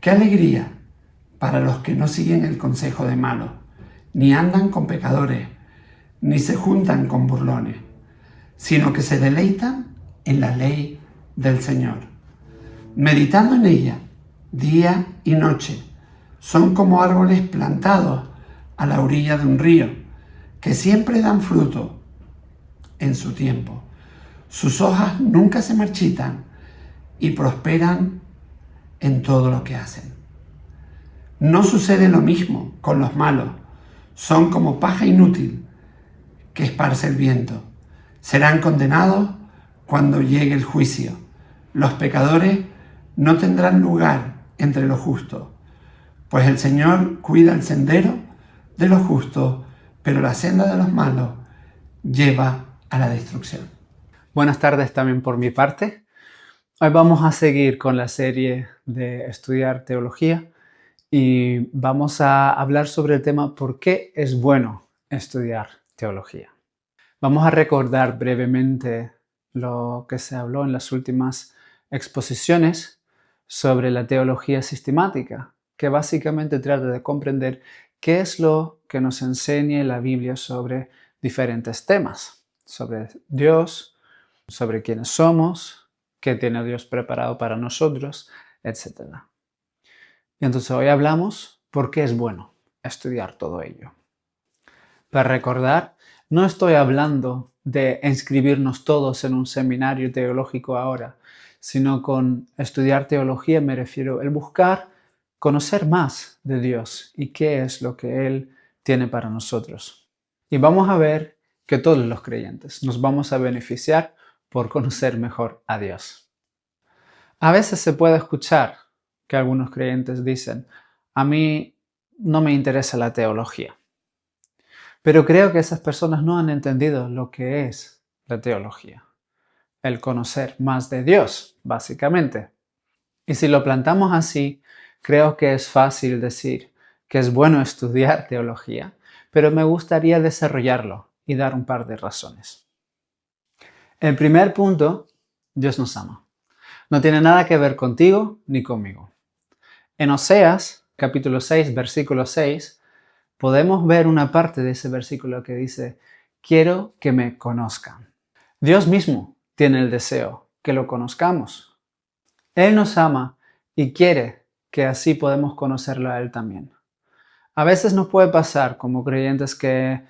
¡Qué alegría para los que no siguen el consejo de malos, ni andan con pecadores, ni se juntan con burlones, sino que se deleitan en la ley del Señor, meditando en ella día y noche? Son como árboles plantados a la orilla de un río, que siempre dan fruto en su tiempo. Sus hojas nunca se marchitan y prosperan en todo lo que hacen. No sucede lo mismo con los malos. Son como paja inútil que esparce el viento. Serán condenados cuando llegue el juicio. Los pecadores no tendrán lugar entre los justos, pues el Señor cuida el sendero de los justos, pero la senda de los malos lleva a la destrucción. Buenas tardes también por mi parte. Hoy vamos a seguir con la serie de estudiar teología y vamos a hablar sobre el tema ¿por qué es bueno estudiar teología? Vamos a recordar brevemente lo que se habló en las últimas exposiciones sobre la teología sistemática, que básicamente trata de comprender qué es lo que nos enseña la Biblia sobre diferentes temas, sobre Dios, sobre quiénes somos, qué tiene Dios preparado para nosotros, etc. Y entonces hoy hablamos por qué es bueno estudiar todo ello. Para recordar, no estoy hablando de inscribirnos todos en un seminario teológico ahora, sino con estudiar teología me refiero a buscar conocer más de Dios y qué es lo que Él tiene para nosotros. Y vamos a ver que todos los creyentes nos vamos a beneficiar por conocer mejor a Dios. A veces se puede escuchar que algunos creyentes dicen, a mí no me interesa la teología. Pero creo que esas personas no han entendido lo que es la teología. El conocer más de Dios, básicamente. Y si lo plantamos así, creo que es fácil decir que es bueno estudiar teología, pero me gustaría desarrollarlo y dar un par de razones. El primer punto, Dios nos ama. No tiene nada que ver contigo ni conmigo. En Oseas, capítulo 6, versículo 6, podemos ver una parte de ese versículo que dice, quiero que me conozcan. Dios mismo tiene el deseo que lo conozcamos. Él nos ama y quiere que así podemos conocerlo a Él también. A veces nos puede pasar como creyentes que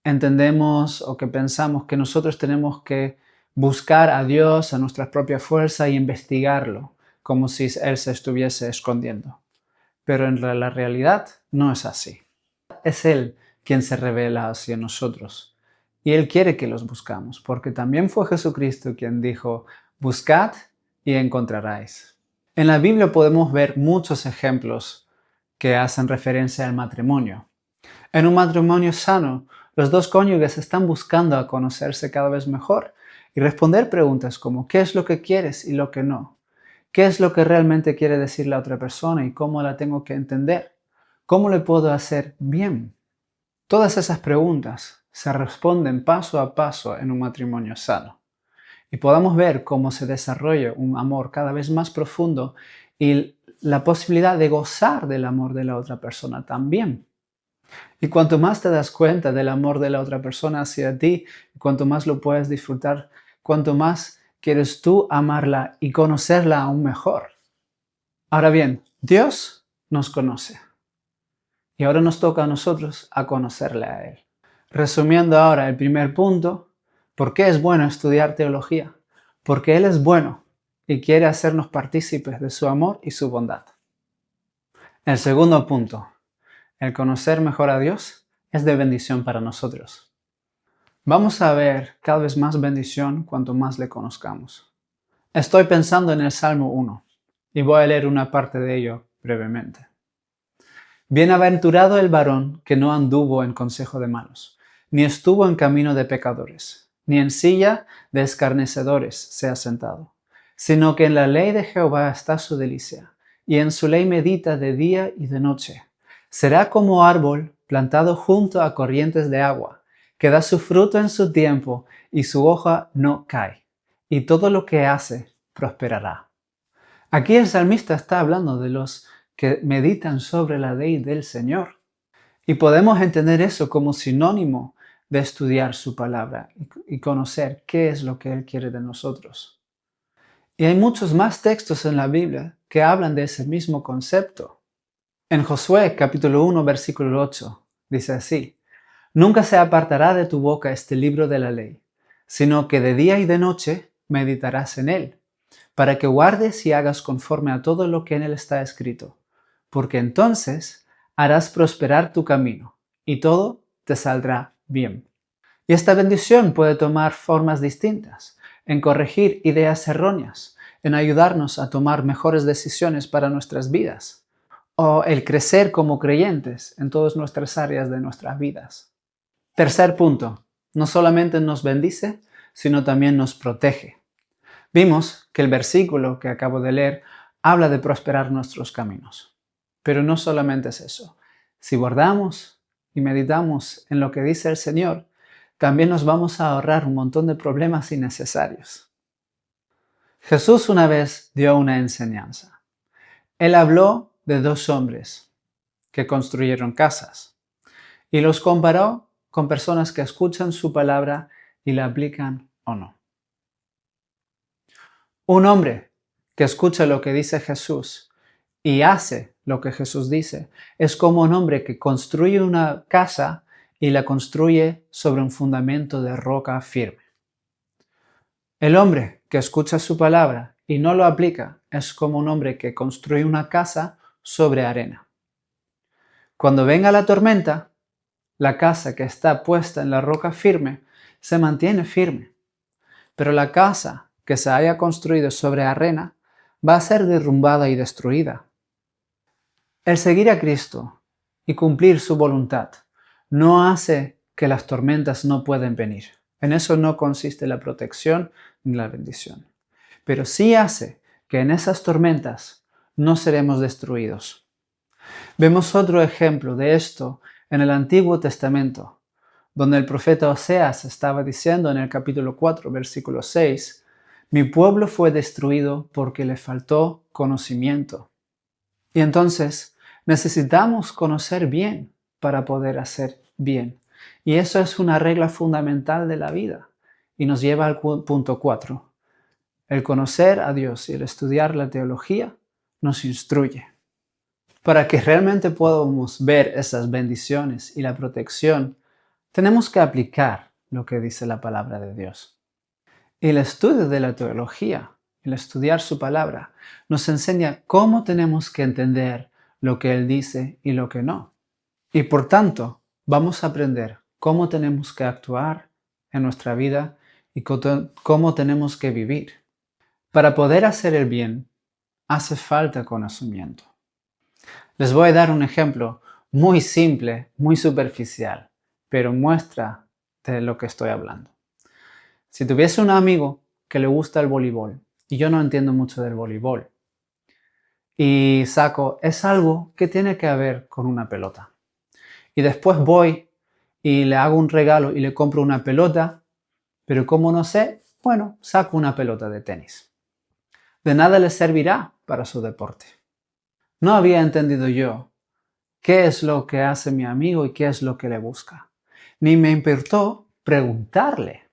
entendemos o que pensamos que nosotros tenemos que buscar a Dios a nuestra propia fuerza y investigarlo, como si Él se estuviese escondiendo. Pero en la realidad no es así. Es Él quien se revela hacia nosotros. Y Él quiere que los buscamos, porque también fue Jesucristo quien dijo, buscad y encontraréis. En la Biblia podemos ver muchos ejemplos que hacen referencia al matrimonio. En un matrimonio sano, los dos cónyuges están buscando a conocerse cada vez mejor y responder preguntas como ¿qué es lo que quieres y lo que no? ¿Qué es lo que realmente quiere decir la otra persona y cómo la tengo que entender? ¿Cómo le puedo hacer bien? Todas esas preguntas se responden paso a paso en un matrimonio sano. Y podamos ver cómo se desarrolla un amor cada vez más profundo y la posibilidad de gozar del amor de la otra persona también. Y cuanto más te das cuenta del amor de la otra persona hacia ti, cuanto más lo puedes disfrutar, cuanto más quieres tú amarla y conocerla aún mejor. Ahora bien, Dios nos conoce. Y ahora nos toca a nosotros a conocerle a Él. Resumiendo ahora el primer punto, ¿por qué es bueno estudiar teología? Porque Él es bueno y quiere hacernos partícipes de su amor y su bondad. El segundo punto, el conocer mejor a Dios es de bendición para nosotros. Vamos a ver cada vez más bendición cuanto más le conozcamos. Estoy pensando en el Salmo 1 y voy a leer una parte de ello brevemente. Bienaventurado el varón que no anduvo en consejo de malos, ni estuvo en camino de pecadores, ni en silla de escarnecedores se ha sentado, sino que en la ley de Jehová está su delicia, y en su ley medita de día y de noche. Será como árbol plantado junto a corrientes de agua, que da su fruto en su tiempo, y su hoja no cae, y todo lo que hace prosperará. Aquí el salmista está hablando de los que meditan sobre la ley del Señor. Y podemos entender eso como sinónimo de estudiar su palabra y conocer qué es lo que Él quiere de nosotros. Y hay muchos más textos en la Biblia que hablan de ese mismo concepto. En Josué capítulo 1 versículo 8 dice así: Nunca se apartará de tu boca este libro de la ley, sino que de día y de noche meditarás en él, para que guardes y hagas conforme a todo lo que en él está escrito, porque entonces harás prosperar tu camino y todo te saldrá bien. Y esta bendición puede tomar formas distintas, en corregir ideas erróneas, en ayudarnos a tomar mejores decisiones para nuestras vidas, o el crecer como creyentes en todas nuestras áreas de nuestras vidas. Tercer punto, no solamente nos bendice, sino también nos protege. Vimos que el versículo que acabo de leer habla de prosperar nuestros caminos. Pero no solamente es eso. Si guardamos y meditamos en lo que dice el Señor, también nos vamos a ahorrar un montón de problemas innecesarios. Jesús una vez dio una enseñanza. Él habló de dos hombres que construyeron casas y los comparó con personas que escuchan su palabra y la aplican o no. Un hombre que escucha lo que dice Jesús y hace lo que Jesús dice es como un hombre que construye una casa y la construye sobre un fundamento de roca firme. El hombre que escucha su palabra y no lo aplica es como un hombre que construye una casa sobre arena. Cuando venga la tormenta, la casa que está puesta en la roca firme se mantiene firme, pero la casa que se haya construido sobre arena va a ser derrumbada y destruida. El seguir a Cristo y cumplir su voluntad no hace que las tormentas no puedan venir. En eso no consiste la protección ni la bendición. Pero sí hace que en esas tormentas no seremos destruidos. Vemos otro ejemplo de esto en el Antiguo Testamento, donde el profeta Oseas estaba diciendo en el capítulo 4, versículo 6, mi pueblo fue destruido porque le faltó conocimiento. Y entonces necesitamos conocer bien para poder hacer bien. Y eso es una regla fundamental de la vida. Y nos lleva al punto 4. El conocer a Dios y el estudiar la teología nos instruye. Para que realmente podamos ver esas bendiciones y la protección, tenemos que aplicar lo que dice la palabra de Dios. Y el estudio de la teología, el estudiar su palabra, nos enseña cómo tenemos que entender lo que Él dice y lo que no. Y por tanto, vamos a aprender cómo tenemos que actuar en nuestra vida y cómo tenemos que vivir. Para poder hacer el bien, hace falta conocimiento. Les voy a dar un ejemplo muy simple, muy superficial, pero muestra de lo que estoy hablando. Si tuviese un amigo que le gusta el voleibol y yo no entiendo mucho del voleibol y saco, es algo que tiene que ver con una pelota. Y después voy y le hago un regalo y le compro una pelota, pero como no sé, bueno, saco una pelota de tenis. De nada le servirá para su deporte. No había entendido yo qué es lo que hace mi amigo y qué es lo que le busca. Ni me importó preguntarle.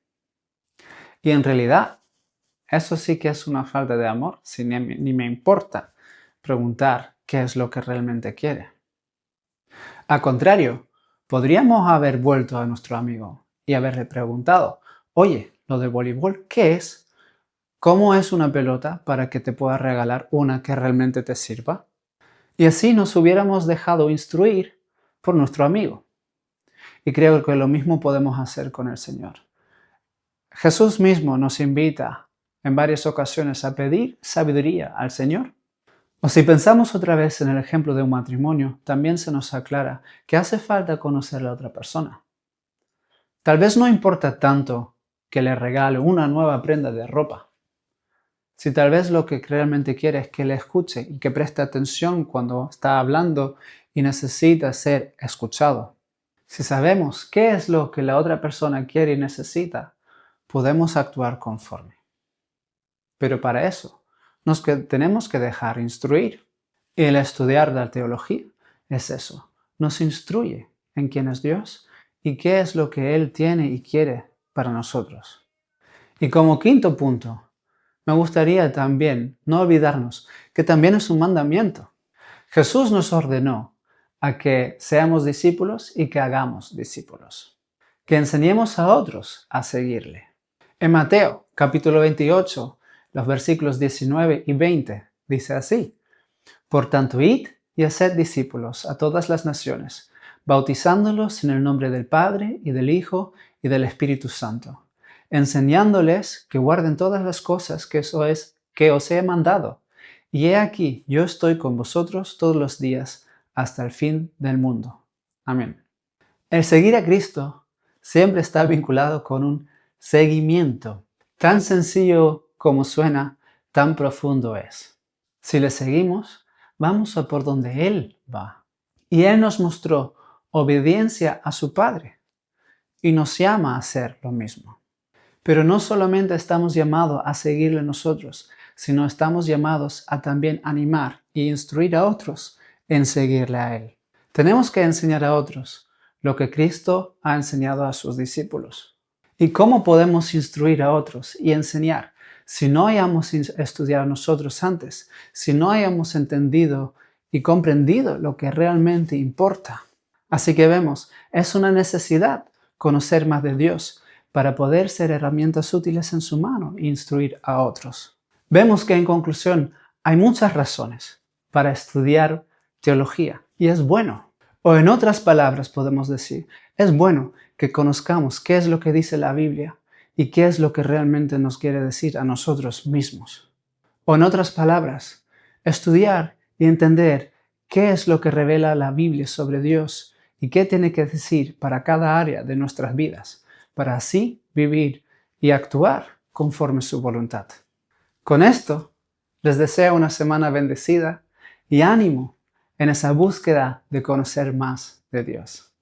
Y en realidad, eso sí que es una falta de amor, si ni me importa preguntar qué es lo que realmente quiere. Al contrario, podríamos haber vuelto a nuestro amigo y haberle preguntado, oye, lo de voleibol, ¿qué es? ¿Cómo es una pelota para que te pueda regalar una que realmente te sirva? Y así nos hubiéramos dejado instruir por nuestro amigo. Y creo que lo mismo podemos hacer con el Señor. Jesús mismo nos invita en varias ocasiones a pedir sabiduría al Señor. O si pensamos otra vez en el ejemplo de un matrimonio, también se nos aclara que hace falta conocer a la otra persona. Tal vez no importa tanto que le regale una nueva prenda de ropa. Si tal vez lo que realmente quiere es que le escuche y que preste atención cuando está hablando y necesita ser escuchado. Si sabemos qué es lo que la otra persona quiere y necesita, podemos actuar conforme. Pero para eso tenemos que dejar instruir. Y el estudiar la teología es eso. Nos instruye en quién es Dios y qué es lo que Él tiene y quiere para nosotros. Y como quinto punto, me gustaría también no olvidarnos que también es un mandamiento. Jesús nos ordenó a que seamos discípulos y que hagamos discípulos, que enseñemos a otros a seguirle. En Mateo capítulo 28, los versículos 19 y 20, dice así: Por tanto, id y haced discípulos a todas las naciones, bautizándolos en el nombre del Padre y del Hijo y del Espíritu Santo, enseñándoles que guarden todas las cosas que os he mandado. Y he aquí, yo estoy con vosotros todos los días hasta el fin del mundo. Amén. El seguir a Cristo siempre está vinculado con un seguimiento. Tan sencillo como suena, tan profundo es. Si le seguimos, vamos a por donde Él va. Y Él nos mostró obediencia a su Padre y nos llama a hacer lo mismo. Pero no solamente estamos llamados a seguirle nosotros, sino estamos llamados a también animar e instruir a otros en seguirle a Él. Tenemos que enseñar a otros lo que Cristo ha enseñado a sus discípulos. ¿Y cómo podemos instruir a otros y enseñar si no hayamos estudiado nosotros antes, si no hayamos entendido y comprendido lo que realmente importa? Así que vemos, es una necesidad conocer más de Dios para poder ser herramientas útiles en su mano e instruir a otros. Vemos que en conclusión hay muchas razones para estudiar teología y es bueno. O en otras palabras podemos decir, es bueno que conozcamos qué es lo que dice la Biblia y qué es lo que realmente nos quiere decir a nosotros mismos. O en otras palabras, estudiar y entender qué es lo que revela la Biblia sobre Dios y qué tiene que decir para cada área de nuestras vidas, para así vivir y actuar conforme su voluntad. Con esto, les deseo una semana bendecida y ánimo en esa búsqueda de conocer más de Dios.